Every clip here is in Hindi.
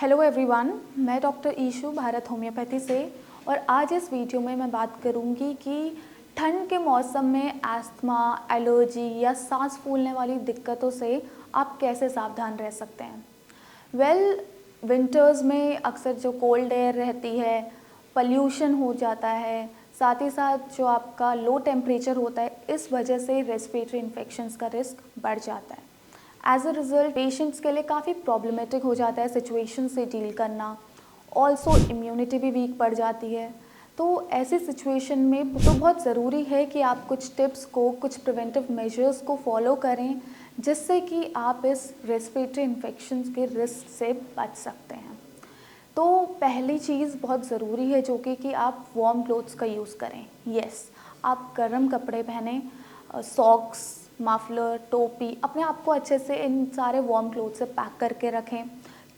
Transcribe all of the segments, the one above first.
हेलो एवरीवन, मैं डॉक्टर ईशू भारत होम्योपैथी से। और आज इस वीडियो में मैं बात करूंगी कि ठंड के मौसम में अस्थमा, एलर्जी या सांस फूलने वाली दिक्कतों से आप कैसे सावधान रह सकते हैं। विंटर्स में अक्सर जो कोल्ड एयर रहती है, पल्यूशन हो जाता है, साथ ही साथ जो आपका लो टेम्परेचर होता है, इस वजह से रेस्पिरेटरी इन्फेक्शंस का रिस्क बढ़ जाता है। एज अ रिज़ल्ट पेशेंट्स के लिए काफ़ी प्रॉब्लमेटिक हो जाता है सिचुएशन से डील करना। ऑल्सो इम्यूनिटी भी वीक पड़ जाती है। तो ऐसी सिचुएशन में तो बहुत ज़रूरी है कि आप कुछ टिप्स को, कुछ प्रिवेंटिव मेजर्स को फॉलो करें, जिससे कि आप इस रेस्पिरेटरी इन्फेक्शंस के रिस्क से बच सकते हैं। तो पहली चीज़ बहुत ज़रूरी है जो कि आप वार्म क्लोथ्स का यूज़ करें। यस, आप गर्म कपड़े पहनें, सॉक्स, मफलर, टोपी, अपने आप को अच्छे से इन सारे वार्म क्लोथ से पैक करके रखें,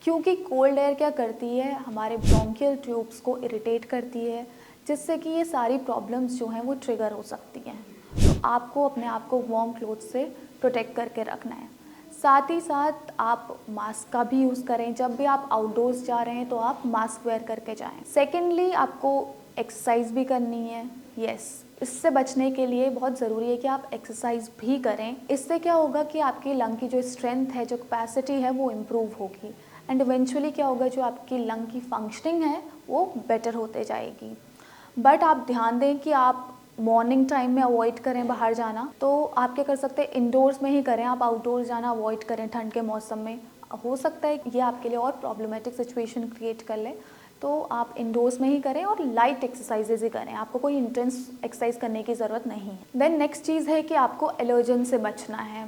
क्योंकि कोल्ड एयर क्या करती है, हमारे ब्रोंकियल ट्यूब्स को इरिटेट करती है, जिससे कि ये सारी प्रॉब्लम्स जो हैं वो ट्रिगर हो सकती हैं। तो आपको अपने आप को वार्म क्लोथ से प्रोटेक्ट करके रखना है। साथ ही साथ आप मास्क का भी यूज़ करें। जब भी आप आउटडोर्स जा रहे हैं तो आप मास्क वेयर करके जाएं। सेकेंडली, आपको एक्सरसाइज भी करनी है। यस, इससे बचने के लिए बहुत ज़रूरी है कि आप एक्सरसाइज भी करें। इससे क्या होगा कि आपकी लंग की जो स्ट्रेंथ है, जो कैपेसिटी है, वो इम्प्रूव होगी एंड इवेंचुअली क्या होगा, जो आपकी लंग की फंक्शनिंग है वो बेटर होते जाएगी। बट आप ध्यान दें कि आप मॉर्निंग टाइम में अवॉइड करें बाहर जाना। तो आप क्या कर सकते हैं, इंडोर्स में ही करें। आप आउटडोर्स जाना अवॉइड करें ठंड के मौसम में। हो सकता है ये आपके लिए और प्रॉब्लमेटिक सिचुएशन क्रिएट कर ले, तो आप इंडोर्स में ही करें और लाइट एक्सरसाइजेज ही करें। आपको कोई इंटेंस एक्सरसाइज करने की ज़रूरत नहीं है। देन नेक्स्ट चीज़ है कि आपको एलर्जन से बचना है।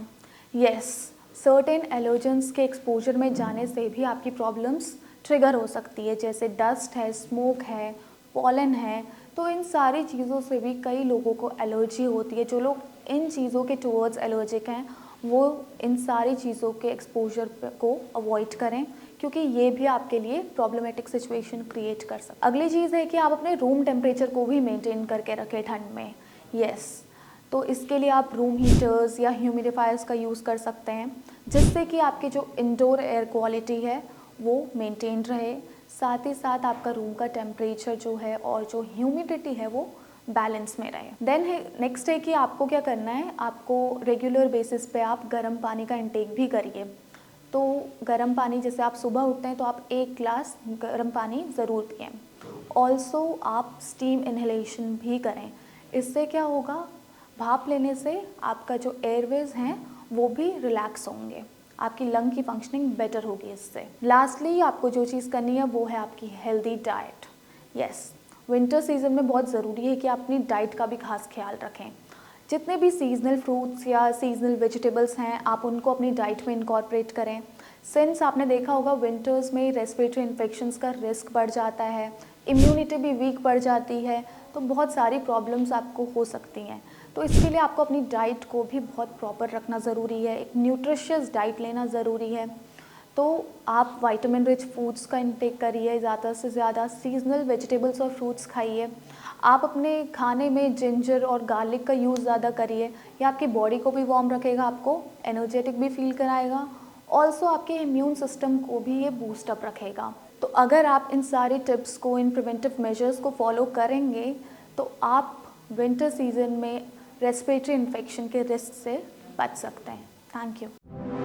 यस, सर्टेन एलर्जेंस के एक्सपोजर में जाने से भी आपकी प्रॉब्लम्स ट्रिगर हो सकती है, जैसे डस्ट है, स्मोक है, पॉलन है। तो इन सारी चीज़ों से भी कई लोगों को एलर्जी होती है। जो लोग इन चीज़ों के टुवर्ड्स एलर्जिक हैं, वो इन सारी चीज़ों के एक्सपोजर को अवॉइड करें, क्योंकि ये भी आपके लिए प्रॉब्लमेटिक सिचुएशन क्रिएट कर सकता है। अगली चीज़ है कि आप अपने रूम टेम्परेचर को भी मेंटेन करके रखें ठंड में। यस, तो इसके लिए आप रूम हीटर्स या ह्यूमिडिफायर्स का यूज़ कर सकते हैं, जिससे कि आपकी जो इंडोर एयर क्वालिटी है वो मेंटेन रहे। साथ ही साथ आपका रूम का टेम्परेचर जो है और जो ह्यूमिडिटी है वो बैलेंस में रहे। देन नेक्स्ट है कि आपको क्या करना है, आपको रेगुलर बेसिस पे आप गर्म पानी का इंटेक भी करिए। तो गर्म पानी, जैसे आप सुबह उठते हैं तो आप 1 ग्लास गर्म पानी ज़रूर पिएं। ऑल्सो आप स्टीम इन्हेलेशन भी करें। इससे क्या होगा, भाप लेने से आपका जो एयरवेज हैं वो भी रिलैक्स होंगे, आपकी लंग की फंक्शनिंग बेटर होगी इससे। लास्टली, आपको जो चीज़ करनी है वो है आपकी healthy diet. Yes, winter season में बहुत ज़रूरी है कि आप अपनी डाइट का भी खास ख्याल रखें। जितने भी सीजनल फ्रूट्स या सीजनल वेजिटेबल्स हैं, आप उनको अपनी डाइट में इनकॉर्पोरेट करें। सिंस आपने देखा होगा विंटर्स में रेस्पिरेटरी इन्फेक्शंस का रिस्क बढ़ जाता है, इम्यूनिटी भी वीक पड़ जाती है, तो बहुत सारी प्रॉब्लम्स आपको हो सकती हैं। तो इसके लिए आपको अपनी डाइट को भी बहुत प्रॉपर रखना ज़रूरी है, एक न्यूट्रिशियस डाइट लेना ज़रूरी है। तो आप विटामिन रिच फूड्स का इंटेक करिए, ज़्यादा से ज़्यादा सीजनल वेजिटेबल्स और फ्रूट्स खाइए। आप अपने खाने में जिंजर और गार्लिक का यूज़ ज़्यादा करिए। ये आपकी बॉडी को भी वार्म रखेगा, आपको एनर्जेटिक भी फील कराएगा, ऑल्सो आपके इम्यून सिस्टम को भी ये बूस्ट अप रखेगा। तो अगर आप इन सारी टिप्स को, इन प्रिवेंटिव मेजर्स को फॉलो करेंगे, तो आप विंटर सीजन में रेस्पिरेटरी इन्फेक्शन के रिस्क से बच सकते हैं। Thank you.